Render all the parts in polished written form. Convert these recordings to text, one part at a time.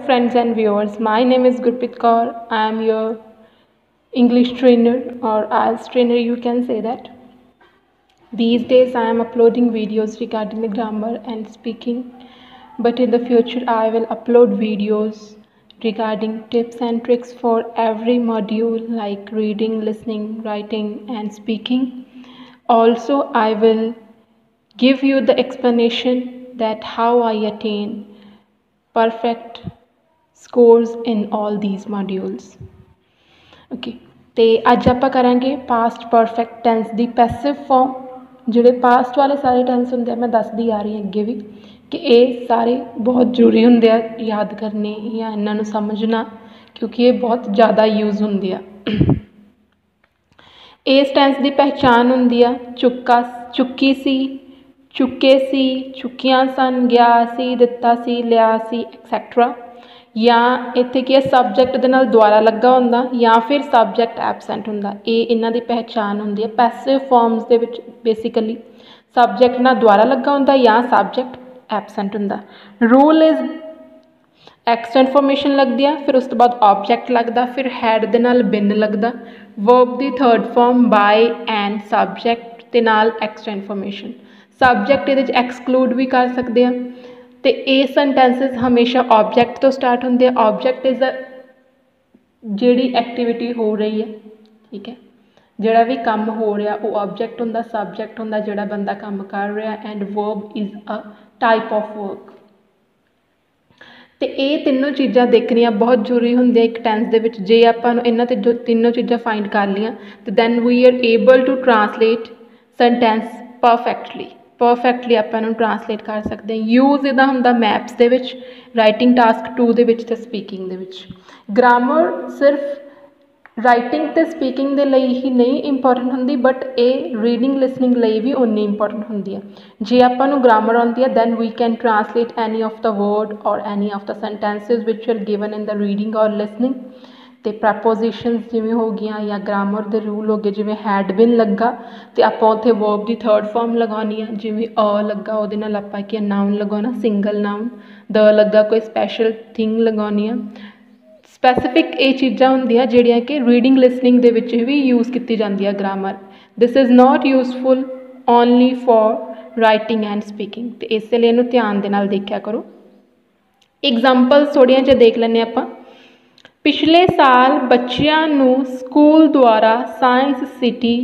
friends and viewers. My name is Gurpreet Kaur. I am your English trainer or IELTS trainer, you can say that. These days I am uploading videos regarding the grammar and speaking, but in the future I will upload videos regarding tips and tricks for every module like reading, listening, writing and speaking. Also, I will give you the explanation that how I attain perfect scores in all these modules. Okay ਤੇ ਅੱਜ ਆਪਾਂ ਕਰਾਂਗੇ past perfect tens ਦੀ passive farm. ਜਿਹੜੇ past ਵਾਲੇ ਸਾਰੇ tens ਹੁੰਦੇ ਆ ਮੈਂ ਦੱਸਦੀ ਆ ਰਹੀ ਅੱਗੇ ਵੀ ਕਿ ਇਹ ਸਾਰੇ ਬਹੁਤ ਜ਼ਰੂਰੀ ਹੁੰਦੇ ਆ ਯਾਦ ਕਰਨੇ ਜਾਂ ਇਹਨਾਂ ਨੂੰ ਸਮਝਣਾ, ਕਿਉਂਕਿ ਇਹ ਬਹੁਤ ਜ਼ਿਆਦਾ ਯੂਜ਼ ਹੁੰਦੇ ਆ। ਇਸ ਟੈਂਸ ਦੀ ਪਹਿਚਾਣ ਹੁੰਦੀ ਆ ਚੁੱਕੀ ਸੀ, ਚੁੱਕੇ ਸੀ, ਚੁੱਕੀਆਂ ਸਨ, ਗਿਆ ਸੀ, ਦਿੱਤਾ ਸੀ, ਲਿਆ ਸੀ ਐਕਸੈਟਰਾ। ਜਾਂ ਇੱਥੇ ਕੀ ਹੈ ਸਬਜੈਕਟ ਦੇ ਨਾਲ ਦੁਆਰਾ ਲੱਗਾ ਹੁੰਦਾ ਜਾਂ ਫਿਰ ਸਬਜੈਕਟ ਐਬਸੈਂਟ ਹੁੰਦਾ। ਇਹ ਇਹਨਾਂ ਦੀ ਪਹਿਚਾਣ ਹੁੰਦੀ ਹੈ। ਪੈਸਿਵ ਫਾਰਮਸ ਦੇ ਵਿੱਚ ਬੇਸਿਕਲੀ ਸਬਜੈਕਟ ਨਾਲ ਦੁਆਰਾ ਲੱਗਾ ਹੁੰਦਾ ਜਾਂ ਸਬਜੈਕਟ ਐਬਸੈਂਟ ਹੁੰਦਾ। ਰੂਲ ਇਜ਼ ਐਕਸਟੈਂਟ ਫਾਰਮੇਸ਼ਨ ਲੱਗਦੀ ਆ, ਫਿਰ ਉਸ ਤੋਂ ਬਾਅਦ ਆਬਜੈਕਟ ਲੱਗਦਾ, ਫਿਰ ਹੈਡ ਦੇ ਨਾਲ ਬਿਨ ਲੱਗਦਾ, ਵਰਬ ਦੀ third form by and subject ਦੇ ਨਾਲ ਐਕਸਟੈਂਟ ਫਾਰਮੇਸ਼ਨ। ਸਬਜੈਕਟ ਇਹਦੇ 'ਚ ਐਕਸਕਲੂਡ ਵੀ ਕਰ ਸਕਦੇ ਆ। ਤੇ ਇਹ ਸੈਂਟੈਂਸਿਸ ਹਮੇਸ਼ਾ ਆਬਜੈਕਟ ਤੋਂ ਸਟਾਰਟ ਹੁੰਦੇ ਆ। ਆਬਜੈਕਟ ਇਜ਼ ਅ ਜਿਹੜੀ ਐਕਟੀਵਿਟੀ ਹੋ ਰਹੀ ਹੈ, ਠੀਕ ਹੈ, ਜਿਹੜਾ ਵੀ ਕੰਮ ਹੋ ਰਿਹਾ ਉਹ ਆਬਜੈਕਟ ਹੁੰਦਾ, ਸਬਜੈਕਟ ਹੁੰਦਾ ਜਿਹੜਾ ਬੰਦਾ ਕੰਮ ਕਰ ਰਿਹਾ, and verb is a type of work. ਤੇ ਇਹ ਤਿੰਨੋਂ ਚੀਜ਼ਾਂ ਦੇਖਣੀਆਂ ਬਹੁਤ ਜ਼ਰੂਰੀ ਹੁੰਦੀਆਂ ਇੱਕ ਟੈਂਸ ਦੇ ਵਿੱਚ। ਜੇ ਆਪਾਂ ਨੂੰ ਇਹਨਾਂ ਤੇ ਜੋ ਤਿੰਨੋਂ ਚੀਜ਼ਾਂ ਫਾਈਂਡ ਕਰ ਲਈਆਂ ਤੇ then we are able to translate sentence perfectly ਆਪਾਂ ਇਹਨੂੰ ਟਰਾਂਸਲੇਟ ਕਰ ਸਕਦੇ ਹਾਂ। ਯੂਜ਼ ਇਹਦਾ ਹੁੰਦਾ ਮੈਪਸ ਦੇ ਵਿੱਚ, ਰਾਈਟਿੰਗ ਟਾਸਕ 2 ਦੇ ਵਿੱਚ ਅਤੇ ਸਪੀਕਿੰਗ ਦੇ ਵਿੱਚ। ਗ੍ਰਾਮਰ ਸਿਰਫ ਰਾਈਟਿੰਗ ਅਤੇ ਸਪੀਕਿੰਗ ਦੇ ਲਈ ਹੀ ਨਹੀਂ ਇੰਪੋਰਟੈਂਟ ਹੁੰਦੀ, ਬਟ ਇਹ ਰੀਡਿੰਗ ਲਿਸਨਿੰਗ ਲਈ ਵੀ ਓਨੀ ਇੰਪੋਰਟੈਂਟ ਹੁੰਦੀ ਹੈ। ਜੇ ਆਪਾਂ ਨੂੰ ਗ੍ਰਾਮਰ ਆਉਂਦੀ ਹੈ then we can translate any of the word ਔਰ any of the sentences which are given in the reading ਔਰ ਲਿਸਨਿੰਗ। ਅਤੇ ਪ੍ਰੈਪੋਜੀਸ਼ਨਸ ਜਿਵੇਂ ਹੋ ਗਈਆਂ ਜਾਂ ਗ੍ਰਾਮਰ ਦੇ ਰੂਲ ਹੋ ਗਏ, ਜਿਵੇਂ ਹੈਡ ਬਿਨ ਲੱਗਾ ਅਤੇ ਆਪਾਂ ਉੱਥੇ ਵਰਬ ਦੀ ਥਰਡ ਫਾਰਮ ਲਗਾਉਣੀ ਆ। ਜਿਵੇਂ ਲੱਗਾ ਉਹਦੇ ਨਾਲ ਆਪਾਂ ਕੀ ਨਾਊਨ ਲਗਾਉਣਾ, ਸਿੰਗਲ ਨਾਊਨ। ਲੱਗਾ ਕੋਈ ਸਪੈਸ਼ਲ ਥਿੰਗ ਲਗਾਉਣੀ ਆ। ਸਪੈਸੀਫਿਕ ਇਹ ਚੀਜ਼ਾਂ ਹੁੰਦੀਆਂ ਜਿਹੜੀਆਂ ਕਿ ਰੀਡਿੰਗ ਲਿਸਨਿੰਗ ਦੇ ਵਿੱਚ ਵੀ ਯੂਜ਼ ਕੀਤੀ ਜਾਂਦੀ ਆ grammar. This is not useful only for writing and speaking, ਅਤੇ ਇਸੇ ਲਈ ਇਹਨੂੰ ਧਿਆਨ ਦੇ ਨਾਲ ਦੇਖਿਆ ਕਰੋ। ਐਗਜ਼ਾਮਪਲਸ ਥੋੜ੍ਹੀਆਂ ਜਿਹਾ ਦੇਖ ਲੈਂਦੇ ਆਪਾਂ। ਪਿਛਲੇ ਸਾਲ ਬੱਚਿਆਂ ਨੂੰ ਸਕੂਲ ਦੁਆਰਾ ਸਾਇੰਸ ਸਿਟੀ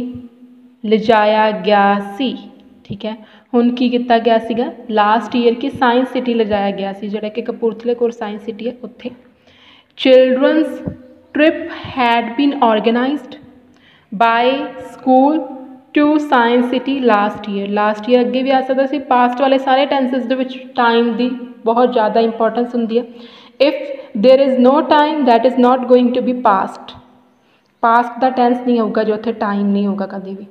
ਲਿਜਾਇਆ ਗਿਆ ਸੀ, ਠੀਕ ਹੈ। ਹੁਣ ਕੀ ਕੀਤਾ ਗਿਆ ਸੀਗਾ, ਲਾਸਟ ਈਅਰ ਕਿ ਸਾਇੰਸ ਸਿਟੀ ਲਿਜਾਇਆ ਗਿਆ ਸੀ, ਜਿਹੜਾ ਕਿ ਕਪੂਰਥਲੇ ਕੋਲ ਸਾਇੰਸ ਸਿਟੀ ਹੈ ਉੱਥੇ। Children's trip had been organised by school to science city last year ਅੱਗੇ ਵੀ ਆ ਸਕਦਾ ਸੀ। ਪਾਸਟ ਵਾਲੇ ਸਾਰੇ ਟੈਂਸਿਸ ਦੇ ਵਿੱਚ ਟਾਈਮ ਦੀ ਬਹੁਤ ਜ਼ਿਆਦਾ ਇੰਪੋਰਟੈਂਸ ਹੁੰਦੀ ਹੈ। If there is no time that is not going to be past ਦਾ ਟੈਂਸ ਨਹੀਂ ਹੋਊਗਾ ਜੇ ਉੱਥੇ ਟਾਈਮ ਨਹੀਂ ਹੋਊਗਾ ਕਦੇ ਵੀ।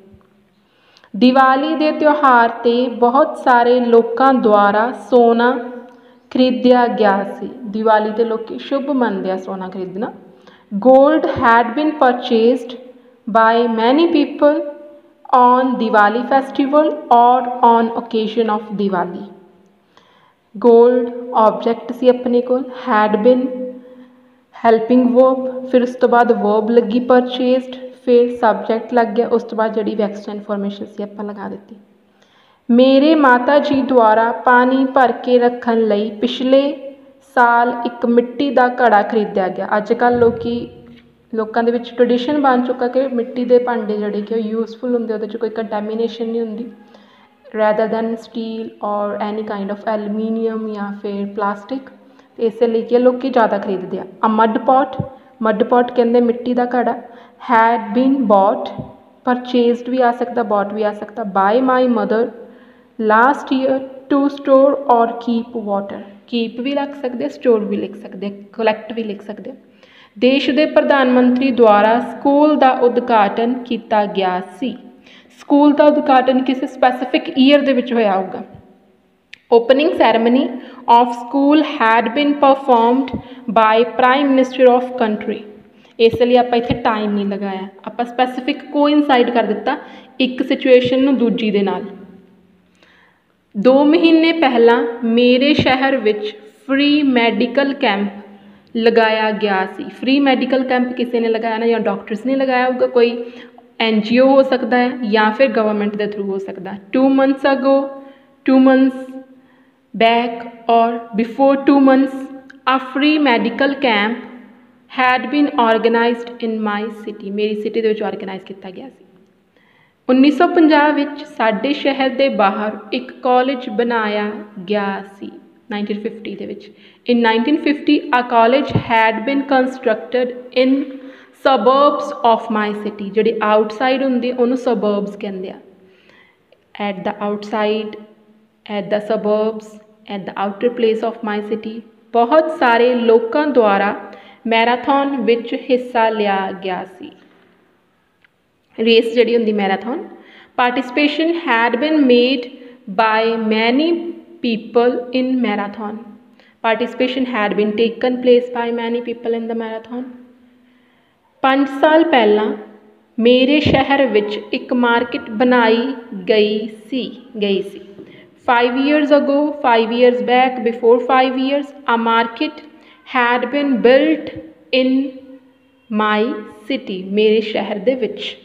ਦੀਵਾਲੀ ਦੇ ਤਿਉਹਾਰ 'ਤੇ ਬਹੁਤ ਸਾਰੇ ਲੋਕਾਂ ਦੁਆਰਾ ਸੋਨਾ ਖਰੀਦਿਆ ਗਿਆ ਸੀ। ਦੀਵਾਲੀ 'ਤੇ ਲੋਕ ਸ਼ੁਭ ਮੰਨਦੇ ਆ ਸੋਨਾ ਖਰੀਦਣਾ। Gold had been purchased by many people on Diwali festival ਔਰ on occasion of Diwali. Gold object ਸੀ ਆਪਣੇ ਕੋਲ, ਹੈਡ ਬਿਨ ਹੈਲਪਿੰਗ ਵਰਬ, ਫਿਰ ਉਸ ਤੋਂ ਬਾਅਦ ਵਰਬ ਲੱਗੀ ਪਰਚੇਜ਼ਡ, ਫਿਰ ਸਬਜੈਕਟ ਲੱਗ ਗਿਆ, ਉਸ ਤੋਂ ਬਾਅਦ ਜਿਹੜੀ ਵੈਕਸਟ ਇਨਫੋਰਮੇਸ਼ਨ ਸੀ ਆਪਾਂ ਲਗਾ ਦਿੱਤੀ। ਮੇਰੇ ਮਾਤਾ ਜੀ ਦੁਆਰਾ ਪਾਣੀ ਭਰ ਕੇ ਰੱਖਣ ਲਈ ਪਿਛਲੇ ਸਾਲ ਇੱਕ ਮਿੱਟੀ ਦਾ ਘੜਾ ਖਰੀਦਿਆ ਗਿਆ। ਅੱਜ ਕੱਲ੍ਹ ਲੋਕਾਂ ਦੇ ਵਿੱਚ ਟ੍ਰੈਡੀਸ਼ਨ ਬਣ ਚੁੱਕਾ ਕਿ ਮਿੱਟੀ ਦੇ ਭਾਂਡੇ ਜਿਹੜੇ ਕਿ ਉਹ ਯੂਜ਼ਫੁਲ ਹੁੰਦੇ, ਉਹਦੇ 'ਚ ਕੋਈ ਕੰਟੈਮੀਨੇਸ਼ਨ ਨਹੀਂ ਹੁੰਦੀ, ਰੈਦਰ ਦੈਨ ਸਟੀਲ ਔਰ ਐਨੀ ਕਾਈਂਡ ਆਫ ਐਲੂਮੀਨੀਅਮ ਜਾਂ ਫਿਰ ਪਲਾਸਟਿਕ। ਅਤੇ ਇਸੇ ਲਈ ਕਿ ਲੋਕ ਜ਼ਿਆਦਾ ਖਰੀਦਦੇ ਆ। ਮੱਡ ਪੋਟ ਕਹਿੰਦੇ ਮਿੱਟੀ ਦਾ ਘੜਾ। ਹੈਡ ਬੀਨ ਬੋਟ, ਪਰਚੇਜ਼ਡ ਵੀ ਆ ਸਕਦਾ, ਬੋਟ ਵੀ ਆ ਸਕਦਾ, by my mother last year to store or keep water. Keep ਵੀ ਲਿਖ ਸਕਦੇ, ਸਟੋਰ ਵੀ ਲਿਖ ਸਕਦੇ, ਕਲੈਕਟ ਵੀ ਲਿਖ ਸਕਦੇ। ਦੇਸ਼ ਦੇ ਪ੍ਰਧਾਨ ਮੰਤਰੀ ਦੁਆਰਾ ਸਕੂਲ ਦਾ ਉਦਘਾਟਨ ਕੀਤਾ ਗਿਆ ਸੀ। ਸਕੂਲ ਦਾ ਉਦਘਾਟਨ ਕਿਸੇ ਸਪੈਸੀਫਿਕ ਈਅਰ ਦੇ ਵਿੱਚ ਹੋਇਆ ਹੋਊਗਾ। Opening ceremony of school had been performed by prime minister of country. ਇਸ ਲਈ ਆਪਾਂ ਇੱਥੇ ਟਾਈਮ ਨਹੀਂ ਲਗਾਇਆ, ਆਪਾਂ ਸਪੈਸੀਫਿਕ ਕੋਇਨਸਾਈਡ ਕਰ ਦਿੱਤਾ ਇੱਕ ਸਿਚੁਏਸ਼ਨ ਨੂੰ ਦੂਜੀ ਦੇ ਨਾਲ। 2 ਮਹੀਨੇ ਪਹਿਲਾਂ ਮੇਰੇ ਸ਼ਹਿਰ ਵਿੱਚ ਫ੍ਰੀ ਮੈਡੀਕਲ ਕੈਂਪ लगाया गया सी। फ्री मैडिकल कैंप किसी ने लगाया ना, या डॉक्टर्स ने लगाया होगा, कोई NGO हो सकता है या फिर गवर्नमेंट के थ्रू हो सकता है। 2 months ago, 2 months back or before 2 months a free medical camp had been organized in my city। मेरी सिटी ਦੇ ਵਿੱਚ ऑर्गेनाइज ਕੀਤਾ ਗਿਆ ਸੀ। 1950 ਵਿੱਚ ਸਾਡੇ ਸ਼ਹਿਰ ਦੇ ਬਾਹਰ ਇੱਕ ਕਾਲਜ ਬਣਾਇਆ ਗਿਆ ਸੀ। 1950 ਦੇ ਵਿੱਚ in 1950 a college had been constructed in suburbs of my city। ਜਿਹੜੀ ਆਊਟਸਾਈਡ ਹੁੰਦੀ ਉਹਨੂੰ suburbs ਕਹਿੰਦੇ ਆ। at the outside, at the suburbs, at the outer place of my city ਬਹੁਤ ਸਾਰੇ ਲੋਕਾਂ ਦੁਆਰਾ ਮੈਰਾਥਨ ਵਿੱਚ ਹਿੱਸਾ ਲਿਆ ਗਿਆ ਸੀ। ਰੇਸ ਜਿਹੜੀ ਹੁੰਦੀ marathon. Participation had been made by many people in marathon। participation had been taken place by many people in the marathon। 5 ਸਾਲ ਪਹਿਲਾਂ ਮੇਰੇ ਸ਼ਹਿਰ ਵਿੱਚ ਇੱਕ ਮਾਰਕੀਟ ਬਣਾਈ ਗਈ ਸੀ 5 years ago, 5 years back, before 5 years a market had been built in my city। ਮੇਰੇ ਸ਼ਹਿਰ ਦੇ ਵਿੱਚ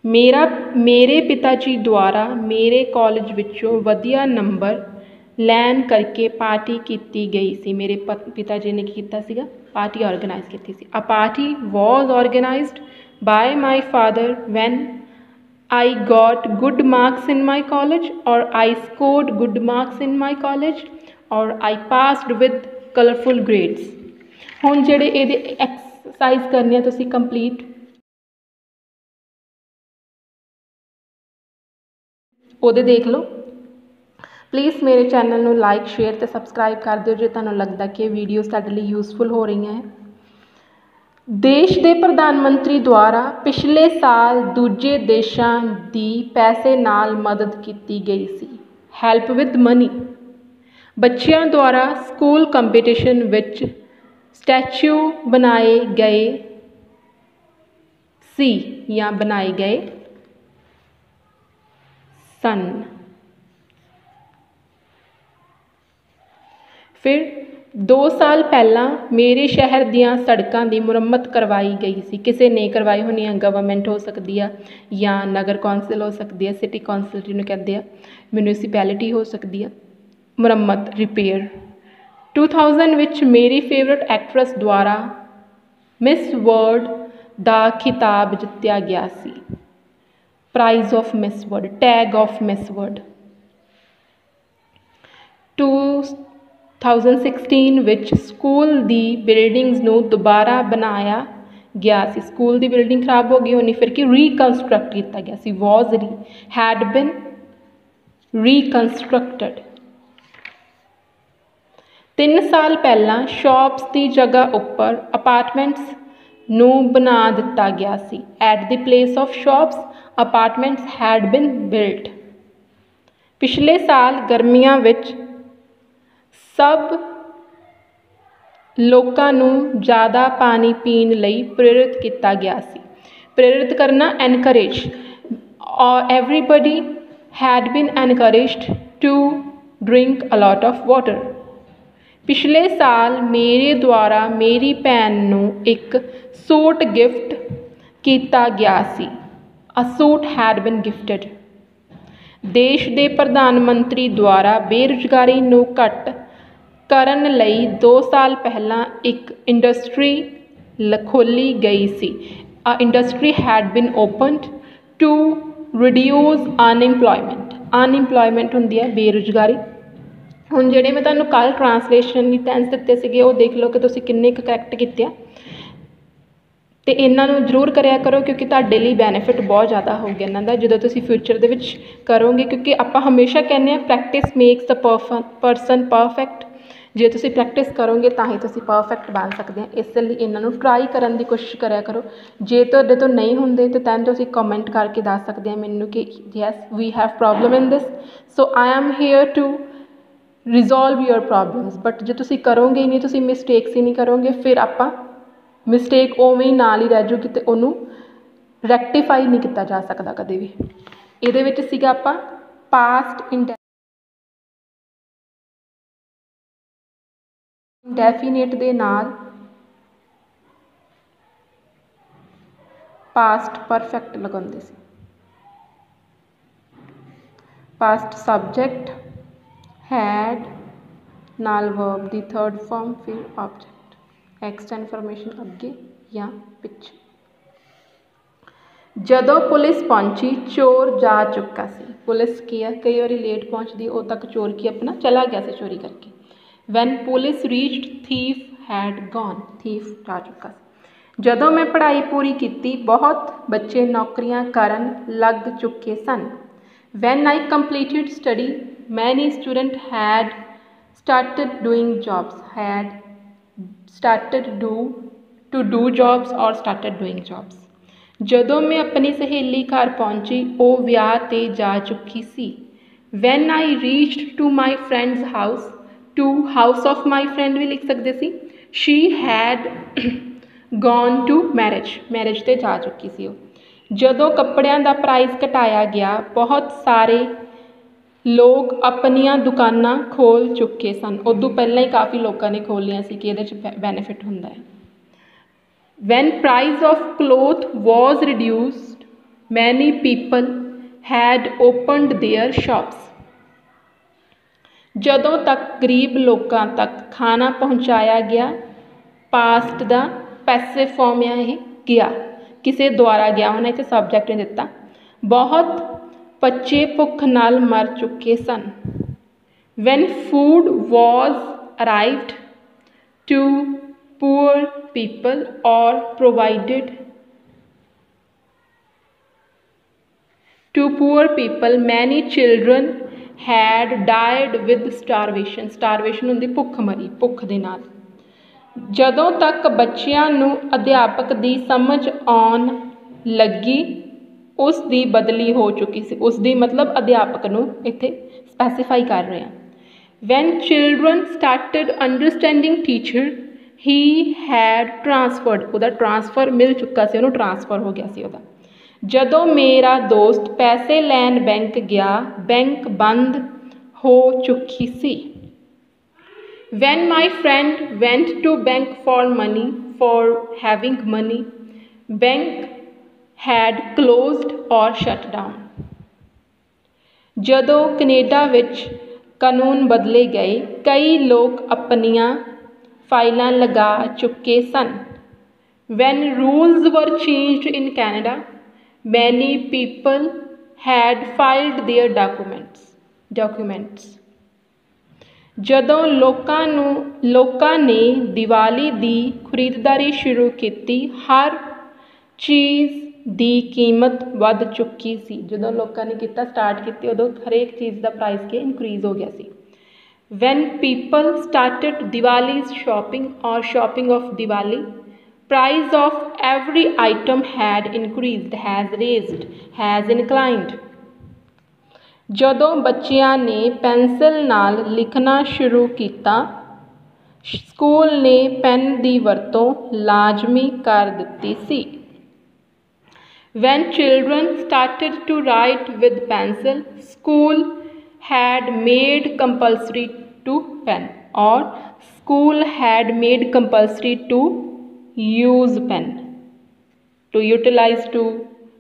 ਮੇਰੇ ਪਿਤਾ ਜੀ ਦੁਆਰਾ ਮੇਰੇ ਕਾਲਜ ਵਿੱਚੋਂ ਵਧੀਆ ਨੰਬਰ ਲੈਣ ਕਰਕੇ ਪਾਰਟੀ ਕੀਤੀ ਗਈ ਸੀ। ਮੇਰੇ ਪਿਤਾ ਜੀ ਨੇ ਕੀ ਕੀਤਾ ਸੀਗਾ? ਪਾਰਟੀ ਆਰਗੇਨਾਈਜ਼ ਕੀਤੀ ਸੀ। A party was organized by my father when I got good marks in my college, or I scored good marks in my college, or I passed with colorful grades। ਹੁਣ ਜਿਹੜੇ ਇਹਦੇ exercise ਕਰਨੀ ਆ ਤੁਸੀਂ complete ਉਹਦੇ ਦੇਖ ਲਓ। Please ਮੇਰੇ ਚੈਨਲ ਨੂੰ ਲਾਈਕ, ਸ਼ੇਅਰ ਅਤੇ ਸਬਸਕ੍ਰਾਈਬ ਕਰ ਦਿਓ ਜੇ ਤੁਹਾਨੂੰ ਲੱਗਦਾ ਕਿ ਇਹ ਵੀਡੀਓਜ਼ ਤੁਹਾਡੇ ਲਈ ਯੂਜ਼ਫੁਲ ਹੋ ਰਹੀਆਂ ਹੈ। ਦੇਸ਼ ਦੇ ਪ੍ਰਧਾਨ ਮੰਤਰੀ ਦੁਆਰਾ ਪਿਛਲੇ ਸਾਲ ਦੂਜੇ ਦੇਸ਼ਾਂ ਦੀ ਪੈਸੇ ਨਾਲ ਮਦਦ ਕੀਤੀ ਗਈ ਸੀ। Help with money. ਬੱਚਿਆਂ ਦੁਆਰਾ ਸਕੂਲ ਕੰਪੀਟੀਸ਼ਨ ਵਿੱਚ ਸਟੈਚੂ ਬਣਾਏ ਗਏ ਸੀ ਜਾਂ ਬਣਾਏ ਗਏ ਸਨ। ਫਿਰ 2 ਸਾਲ ਪਹਿਲਾਂ ਮੇਰੇ ਸ਼ਹਿਰ ਦੀਆਂ ਸੜਕਾਂ ਦੀ ਮੁਰੰਮਤ ਕਰਵਾਈ ਗਈ ਸੀ। ਕਿਸੇ ਨੇ ਕਰਵਾਈ ਹੋਣੀ ਆ, ਗਵਰਨਮੈਂਟ ਹੋ ਸਕਦੀ ਆ ਜਾਂ ਨਗਰ ਕੌਂਸਲ ਹੋ ਸਕਦੀ ਆ, ਸਿਟੀ ਕੌਂਸਲ ਜਿਹਨੂੰ ਕਹਿੰਦੇ ਆ, ਮਿਊਨਿਸਪੈਲਿਟੀ ਹੋ ਸਕਦੀ ਆ। ਮੁਰੰਮਤ, ਰਿਪੇਅਰ। 2000 ਵਿੱਚ ਮੇਰੀ ਫੇਵਰਟ ਐਕਟਰੈਸ ਦੁਆਰਾ ਮਿਸ ਵਰਲਡ ਦਾ ਖਿਤਾਬ ਜਿੱਤਿਆ ਗਿਆ ਸੀ। Prize of Miss World, tag of Miss World. 2016 ਵਿੱਚ ਸਕੂਲ ਦੀ ਬਿਲਡਿੰਗਸ ਨੂੰ ਦੁਬਾਰਾ ਬਣਾਇਆ ਗਿਆ ਸੀ। ਸਕੂਲ ਦੀ ਬਿਲਡਿੰਗ ਖਰਾਬ ਹੋ ਗਈ ਹੋਣੀ, ਫਿਰ ਕੀ ਰੀਕਨਸਟਰਕਟ ਕੀਤਾ ਗਿਆ ਸੀ। ਵਾਜ਼ ਹੈਡ ਬਿਨ ਰੀਕਨਸਟਰਕਟਡ। 3 ਸਾਲ ਪਹਿਲਾਂ ਸ਼ੌਪਸ ਦੀ ਜਗ੍ਹਾ ਉੱਪਰ ਅਪਾਰਟਮੈਂਟਸ ਨੂੰ ਬਣਾ ਦਿੱਤਾ ਗਿਆ ਸੀ। At the place of shops apartments had been built. ਪਿਛਲੇ ਸਾਲ ਗਰਮੀਆਂ ਵਿੱਚ ਸਭ ਲੋਕਾਂ ਨੂੰ ਜ਼ਿਆਦਾ ਪਾਣੀ ਪੀਣ ਲਈ ਪ੍ਰੇਰਿਤ ਕੀਤਾ ਗਿਆ ਸੀ। ਪ੍ਰੇਰਿਤ ਕਰਨਾ, encourage. Everybody had been encouraged to drink a lot of water. ਪਿਛਲੇ ਸਾਲ ਮੇਰੇ ਦੁਆਰਾ ਮੇਰੀ ਭੈਣ ਨੂੰ ਇੱਕ ਸੂਟ ਗਿਫਟ ਕੀਤਾ ਗਿਆ ਸੀ। ਅ ਸੂਟ ਹੈਡ ਬੀਨ ਗਿਫਟਡ। ਦੇਸ਼ ਦੇ ਪ੍ਰਧਾਨ ਮੰਤਰੀ ਦੁਆਰਾ ਬੇਰੁਜ਼ਗਾਰੀ ਨੂੰ ਘੱਟ ਕਰਨ ਲਈ 2 ਸਾਲ ਪਹਿਲਾਂ ਇੱਕ ਇੰਡਸਟਰੀ ਖੋਲ੍ਹੀ ਗਈ ਸੀ। A industry had been opened to reduce unemployment. Unemployment ਹੁੰਦੀ ਹੈ ਬੇਰੁਜ਼ਗਾਰੀ। ਹੁਣ ਜਿਹੜੇ ਮੈਂ ਤੁਹਾਨੂੰ ਕੱਲ੍ਹ ਟਰਾਂਸਲੇਸ਼ਨ ਦੀ ਟੈਂਸ ਦਿੱਤੇ ਸੀਗੇ ਉਹ ਦੇਖ ਲਓ ਕਿ ਤੁਸੀਂ ਕਿੰਨੇ ਕੁ ਕਰੈਕਟ ਕੀਤੇ ਆ, ਅਤੇ ਇਹਨਾਂ ਨੂੰ ਜ਼ਰੂਰ ਕਰਿਆ ਕਰੋ ਕਿਉਂਕਿ ਤੁਹਾਡੇ ਲਈ ਬੈਨੀਫਿਟ ਬਹੁਤ ਜ਼ਿਆਦਾ ਹੋਊਗਾ ਇਹਨਾਂ ਦਾ ਜਦੋਂ ਤੁਸੀਂ ਫਿਊਚਰ ਦੇ ਵਿੱਚ ਕਰੋਗੇ। ਕਿਉਂਕਿ ਆਪਾਂ ਹਮੇਸ਼ਾ ਕਹਿੰਦੇ ਹਾਂ ਪ੍ਰੈਕਟਿਸ ਮੇਕਸ ਦਾ ਪਰਸਨ ਪਰਫੈਕਟ। ਜੇ ਤੁਸੀਂ ਪ੍ਰੈਕਟਿਸ ਕਰੋਗੇ ਤਾਂ ਹੀ ਤੁਸੀਂ ਪਰਫੈਕਟ ਬਣ ਸਕਦੇ ਆ। ਇਸ ਲਈ ਇਹਨਾਂ ਨੂੰ ਟਰਾਈ ਕਰਨ ਦੀ ਕੋਸ਼ਿਸ਼ ਕਰਿਆ ਕਰੋ। ਜੇ ਤੁਹਾਡੇ ਤੋਂ ਨਹੀਂ ਹੁੰਦੇ ਤਾਂ ਤੈਨੂੰ ਤੁਸੀਂ ਕਮੈਂਟ ਕਰਕੇ ਦੱਸ ਸਕਦੇ ਆ ਮੈਨੂੰ ਕਿ yes we have problem in this, so I am here to resolve your problems. But ਜੇ ਤੁਸੀਂ ਕਰੋਗੇ ਹੀ ਨਹੀਂ, ਤੁਸੀਂ ਮਿਸਟੇਕਸ ਹੀ ਨਹੀਂ ਕਰੋਗੇ, ਫਿਰ ਆਪਾਂ ਮਿਸਟੇਕ ਉਵੇਂ ਹੀ ਨਾਲ ਹੀ ਰਹਿ ਜੂਗੀ ਅਤੇ ਉਹਨੂੰ ਰੈਕਟੀਫਾਈ ਨਹੀਂ ਕੀਤਾ ਜਾ ਸਕਦਾ ਕਦੇ ਵੀ। ਇਹਦੇ ਵਿੱਚ ਸੀਗਾ ਆਪਾਂ ਪਾਸਟ ਇੰਟੈਂਸ ਡੈਫੀਨੇਟ ਦੇ ਨਾਲ ਪਾਸਟ ਪਰਫੈਕਟ ਲਗਾਉਂਦੇ ਸੀ। ਪਾਸਟ ਸਬਜੈਕਟ ਹੈਡ ਨਾਲ ਵਰਬ ਦੀ ਥਰਡ ਫਾਰਮ ਫਿਰ ਆਬਜੈਕਟ ਐਕਸਟਰਾ ਇਨਫੋਰਮੇਸ਼ਨ ਅੱਗੇ ਜਾਂ ਪਿੱਛੇ। ਜਦੋਂ ਪੁਲਿਸ ਪਹੁੰਚੀ ਚੋਰ ਜਾ ਚੁੱਕਾ ਸੀ। ਪੁਲਿਸ ਕੀ ਹੈ, ਕਈ ਵਾਰੀ ਲੇਟ ਪਹੁੰਚਦੀ, ਉਦੋਂ ਤੱਕ ਚੋਰ ਕੀ ਆਪਣਾ ਚਲਾ ਗਿਆ ਸੀ ਚੋਰੀ ਕਰਕੇ। When police reached thief had gone, thief ਜਾ ਚੁੱਕਾ ਸੀ। ਜਦੋਂ ਮੈਂ ਪੜ੍ਹਾਈ ਪੂਰੀ ਕੀਤੀ ਬਹੁਤ ਬੱਚੇ ਨੌਕਰੀਆਂ ਕਰਨ ਲੱਗ ਚੁੱਕੇ ਸਨ। ਵੈਨ ਆਈ ਕੰਪਲੀਟਿਡ ਸਟੱਡੀ ਮੈਨੀ student head started doing jobs, had started to do jobs or started doing jobs। ਜਦੋਂ ਮੈਂ ਆਪਣੀ ਸਹੇਲੀ ਘਰ ਪਹੁੰਚੀ ਉਹ ਵਿਆਹ 'ਤੇ ਜਾ ਚੁੱਕੀ ਸੀ। when I reached to my friend's house, to house of my friend ਵੀ ਲਿਖ ਸਕਦੇ ਸੀ। she had gone to marriage ਤੇ ਜਾ ਚੁੱਕੀ ਸੀ ਉਹ। ਜਦੋਂ ਕੱਪੜਿਆਂ ਦਾ ਪ੍ਰਾਈਸ ਘਟਾਇਆ ਗਿਆ ਬਹੁਤ ਸਾਰੇ ਲੋਕ ਆਪਣੀਆਂ ਦੁਕਾਨਾਂ ਖੋਲ੍ਹ ਚੁੱਕੇ ਸਨ। ਉਦੋਂ ਪਹਿਲਾਂ ਹੀ ਕਾਫੀ ਲੋਕਾਂ ਨੇ ਖੋਲ੍ਹੀਆਂ ਸੀ ਕਿ ਇਹਦੇ 'ਚ ਬੈਨੀਫਿਟ ਹੁੰਦਾ ਹੈ। When price of cloth was reduced many people had opened their shops. ਜਦੋਂ ਤੱਕ ਗਰੀਬ ਲੋਕਾਂ ਤੱਕ ਖਾਣਾ ਪਹੁੰਚਾਇਆ ਗਿਆ, ਪਾਸਟ ਦਾ ਪੈਸਿਵ ਫਾਰਮ ਆ ਇਹ, ਗਿਆ ਕਿਸੇ ਦੁਆਰਾ ਗਿਆ ਹੋਣਾ, ਇੱਥੇ ਸਬਜੈਕਟ ਨੇ ਦਿੱਤਾ। ਬਹੁਤ ਬੱਚੇ ਭੁੱਖ ਨਾਲ ਮਰ ਚੁੱਕੇ ਸਨ। When food was arrived to poor people or provided to poor people many children had died with starvation. Starvation ਹੁੰਦੀ ਭੁੱਖਮਰੀ, ਭੁੱਖ ਦੇ ਨਾਲ। ਜਦੋਂ ਤੱਕ ਬੱਚਿਆਂ ਨੂੰ ਅਧਿਆਪਕ ਦੀ ਸਮਝ ਆਉਣ ਲੱਗੀ ਉਸ ਦੀ ਬਦਲੀ ਹੋ ਚੁੱਕੀ ਸੀ। ਉਸ ਦੀ ਮਤਲਬ ਅਧਿਆਪਕ ਨੂੰ ਇੱਥੇ ਸਪੈਸੀਫਾਈ ਕਰ ਰਹੇ ਹਾਂ। When children started understanding teacher he had transferred, ਉਹਦਾ ਟਰਾਂਸਫਰ ਮਿਲ ਚੁੱਕਾ ਸੀ, ਉਹਨੂੰ ਟਰਾਂਸਫਰ ਹੋ ਗਿਆ ਸੀ ਉਹਦਾ। ਜਦੋਂ ਮੇਰਾ ਦੋਸਤ ਪੈਸੇ ਲੈਣ ਬੈਂਕ ਗਿਆ ਬੈਂਕ ਬੰਦ ਹੋ ਚੁੱਕੀ ਸੀ। When my friend went to bank for money for having money bank had closed or shut down। ਜਦੋਂ ਕੈਨੇਡਾ ਵਿੱਚ ਕਾਨੂੰਨ ਬਦਲੇ ਗਏ ਕਈ ਲੋਕ ਆਪਣੀਆਂ ਫਾਈਲਾਂ ਲਗਾ ਚੁੱਕੇ ਸਨ। when rules were changed in Canada many people had filed their documents। ਜਦੋਂ ਲੋਕਾਂ ਨੇ ਦੀਵਾਲੀ ਦੀ ਖਰੀਦਦਾਰੀ ਸ਼ੁਰੂ ਕੀਤੀ ਹਰ ਚੀਜ਼ ਦੀ ਕੀਮਤ ਵੱਧ ਚੁੱਕੀ ਸੀ। ਜਦੋਂ ਲੋਕਾਂ ਨੇ ਕੀਤਾ ਸਟਾਰਟ ਕੀਤੀ ਉਦੋਂ ਹਰੇਕ ਚੀਜ਼ ਦਾ ਪ੍ਰਾਈਸ ਕੀ ਇਨਕਰੀਜ਼ ਹੋ ਗਿਆ ਸੀ। When people started Diwali's shopping or shopping of Diwali price of every item had increased has raised has inclined. ਜਦੋਂ ਬੱਚਿਆਂ ਨੇ ਪੈਨਸਿਲ ਨਾਲ ਲਿਖਣਾ ਸ਼ੁਰੂ ਕੀਤਾ ਸਕੂਲ ਨੇ ਪੈਨ ਦੀ ਵਰਤੋਂ ਲਾਜ਼ਮੀ ਕਰ ਦਿੱਤੀ ਸੀ। When children started to write with pencil, school had made compulsory to pen, or school had made compulsory to use pen, to utilize, to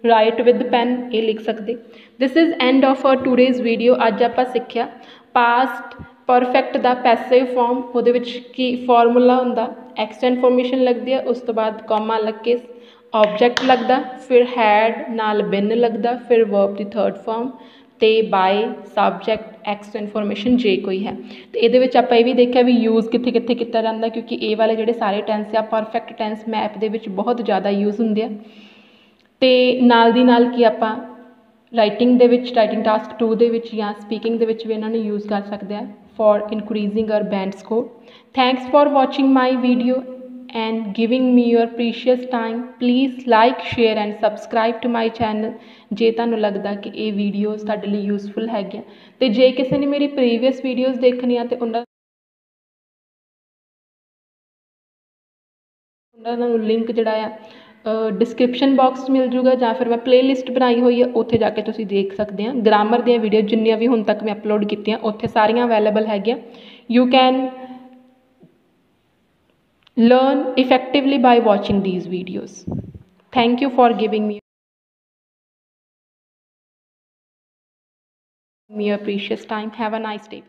write with pen ਇਹ ਲਿਖ ਸਕਦੇ। This is end of our today's video। ਅੱਜ ਆਪਾਂ ਸਿੱਖਿਆ past perfect ਦਾ passive farm, ਉਹਦੇ ਵਿੱਚ ਕੀ formula ਹੁੰਦਾ, extra information ਲੱਗਦੀ ਹੈ, ਉਸ ਤੋਂ ਬਾਅਦ ਕੌਮਾ ਲੱਗ ਕੇ ऑब्जेक्ट लगता, फिर हैड नाल बिन लगता, फिर वर्ब की थर्ड फॉर्म तो बाय सबजैक्ट एक्स्ट्रा इनफॉर्मेशन जे कोई है। तो ये आप ये भी देखा भी यूज़ कित्थे कित्थे किया जाता, क्योंकि ये वाले जोड़े सारे टेंस आ परफेक्ट टेंस मैप के बहुत ज़्यादा यूज़ होंगे। तो नाल दी नाल कि आप राइटिंग राइटिंग टास्क 2 या स्पीकिंग भी इन्होंने यूज़ कर सकते हैं फॉर इनक्रीजिंग और band score. Thanks for watching my video and giving me your precious time। please like share and subscribe to my channel ਜੇ ਤੁਹਾਨੂੰ ਲੱਗਦਾ ਕਿ ਇਹ ਵੀਡੀਓਜ਼ ਤੁਹਾਡੇ ਲਈ ਯੂਜ਼ਫੁਲ ਹੈਗੀਆਂ। ਤੇ ਜੇ ਕਿਸੇ ਨੇ ਮੇਰੀ ਪ੍ਰੀਵੀਅਸ ਵੀਡੀਓਜ਼ ਦੇਖਣੀਆਂ ਤੇ ਉਹਨਾਂ ਦਾ ਲਿੰਕ ਜਿਹੜਾ ਆ ਡਿਸਕ੍ਰਿਪਸ਼ਨ ਬਾਕਸ 'ਚ ਮਿਲ ਜੂਗਾ, ਜਾਂ ਫਿਰ ਮੈਂ ਪਲੇਲਿਸਟ ਬਣਾਈ ਹੋਈ ਹੈ ਉੱਥੇ ਜਾ ਕੇ ਤੁਸੀਂ ਦੇਖ ਸਕਦੇ ਆ। ਗ੍ਰਾਮਰ ਦੀਆਂ ਵੀਡੀਓ ਜਿੰਨੀਆਂ ਵੀ ਹੁਣ ਤੱਕ ਮੈਂ ਅਪਲੋਡ ਕੀਤੀਆਂ ਉੱਥੇ ਸਾਰੀਆਂ ਅਵੇਲੇਬਲ ਹੈਗੀਆਂ। You can Learn effectively by watching these videos. Thank you for giving me your precious time. Have a nice day.